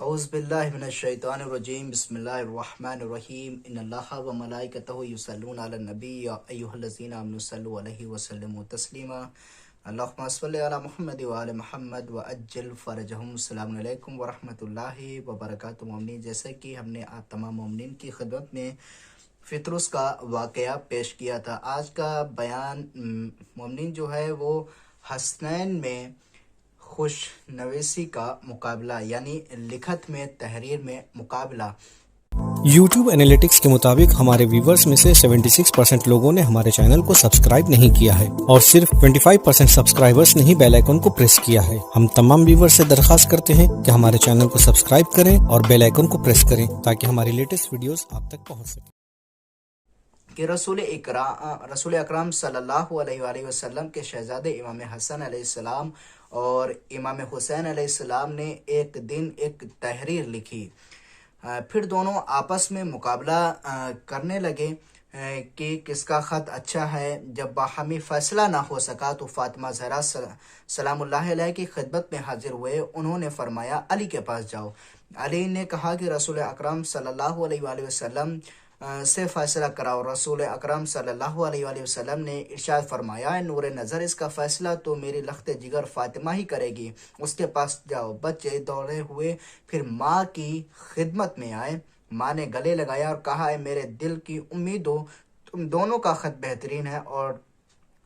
اعوذ باللہ من الشیطان الرجیم بسم اللہ الرحمن الرحیم ان اللہ و ملائکتہ یصلون علی النبی یا ایھا الذین آمنوا صلوا علیہ وسلموا تسلیما اللہم صلی علی محمد وآل محمد وعجل فرجہم۔ السلام علیکم ورحمۃ اللہ وبرکاتہ۔ مومنین، جیسے کہ ہم نے آپ تمام مومنین کی خدمت میں فطرس کا واقعہ پیش کیا تھا، آج کا بیان مومنین جو ہے وہ حسنین میں خوش نویسی کا مقابلہ، یعنی لکھت میں تحریر میں مقابلہ۔ یوٹیوب انالیٹکس کے مطابق ہمارے ویورز میں سے 76% لوگوں نے ہمارے چینل کو سبسکرائب نہیں کیا ہے اور صرف 25% سبسکرائبرز نے ہی بیل آئیکن کو پریس کیا ہے۔ ہم تمام ویورز سے درخواست کرتے ہیں کہ ہمارے چینل کو سبسکرائب کریں اور بیل آئیکن کو پریس کریں تاکہ ہماری لیٹسٹ ویڈیوز آپ تک پہنچ سکیں۔ کہ رسول اکرم صلی اللہ علیہ وآلہ وسلم کے شہزادے امام حسن علیہ السلام اور امام حسین علیہ السلام نے ایک دن ایک تحریر لکھی، پھر دونوں آپس میں مقابلہ کرنے لگے کہ کس کا خط اچھا ہے۔ جب باہمی فیصلہ نہ ہو سکا تو فاطمہ زہرا سلام اللہ علیہ کی خدمت میں حاضر ہوئے۔ انہوں نے فرمایا علی کے پاس جاؤ۔ علی نے کہا کہ رسول اکرم صلی اللہ علیہ وآلہ وسلم سے فیصلہ کراؤ۔ رسول اکرم صلی اللہ علیہ وآلہ وسلم نے ارشاد فرمایا، نور نظر، اس کا فیصلہ تو میری لخت جگر فاطمہ ہی کرے گی، اس کے پاس جاؤ۔ بچے دوڑے ہوئے پھر ماں کی خدمت میں آئے۔ ماں نے گلے لگایا اور کہا، اے میرے دل کی امیدوں، تم دونوں کا خط بہترین ہے اور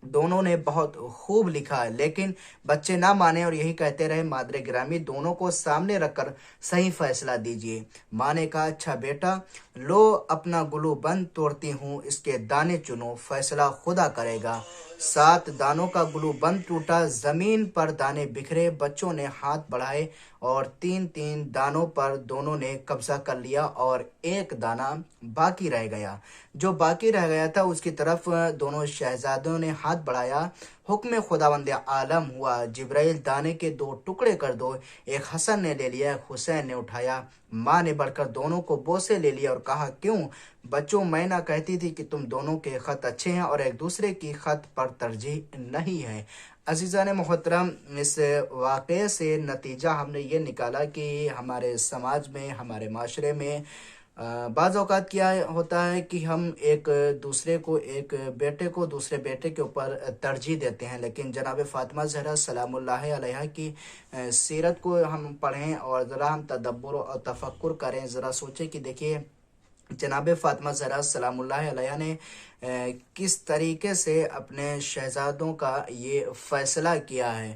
دونوں نے بہت خوب لکھا ہے، لیکن بچے نہ مانے اور یہی کہتے رہے۔ مادر گرامی، دونوں کو سامنے رکھ کر صحیح فیصلہ دیجیے۔ ماں نے کہا، اچھا بیٹا، لو اپنا گلو بند توڑتی ہوں، اس کے دانے چنو، فیصلہ خدا کرے گا۔ 7 دانوں کا گلو بند ٹوٹا، زمین پر دانے بکھرے۔ بچوں نے ہاتھ بڑھائے اور 3 دانوں پر دونوں نے قبضہ کر لیا اور ایک دانہ باقی رہ گیا۔ جو باقی رہ گیا تھا اس کی طرف دونوں شہزادوں نے ہاتھ بڑھایا۔ حکم خداوند عالم ہوا، جبرائیل، دانے کے 2 ٹکڑے کر دو۔ ایک حسن نے لے لیا، ایک حسین نے اٹھایا۔ ماں نے بڑھ کر دونوں کو بوسے لے لیا اور کہا، کیوں بچوں، میں نہ کہتی تھی کہ تم دونوں کے خط اچھے ہیں اور ایک دوسرے کی خط پر ترجیح نہیں ہے۔ عزیزان محترم، اس واقعے سے نتیجہ ہم نے یہ نکالا کہ ہمارے سماج میں، ہمارے معاشرے میں بعض اوقات کیا ہوتا ہے کہ ہم ایک دوسرے کو، ایک بیٹے کو دوسرے بیٹے کے اوپر ترجیح دیتے ہیں، لیکن جناب فاطمہ زہرا سلام اللہ علیہ کی سیرت کو ہم پڑھیں اور ذرا ہم تدبر اور تفکر کریں، ذرا سوچیں کہ دیکھیے جناب فاطمہ زہرا سلام اللہ علیہ نے کس طریقے سے اپنے شہزادوں کا یہ فیصلہ کیا ہے۔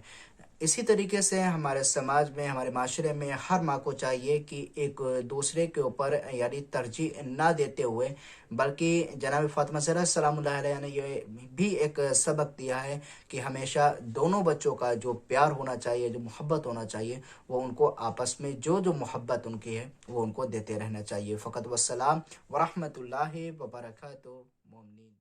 اسی طریقے سے ہمارے سماج میں، ہمارے معاشرے میں ہر ماں کو چاہیے کہ ایک دوسرے کے اوپر یعنی ترجیح نہ دیتے ہوئے، بلکہ جناب فاطمہ زہرا سلام اللہ علیہ نے یہ بھی ایک سبق دیا ہے کہ ہمیشہ دونوں بچوں کا جو پیار ہونا چاہیے، جو محبت ہونا چاہیے، وہ ان کو آپس میں جو محبت ان کی ہے وہ ان کو دیتے رہنا چاہیے۔ فقط والسلام ورحمۃ اللہ وبرکاتہ۔ مومنین۔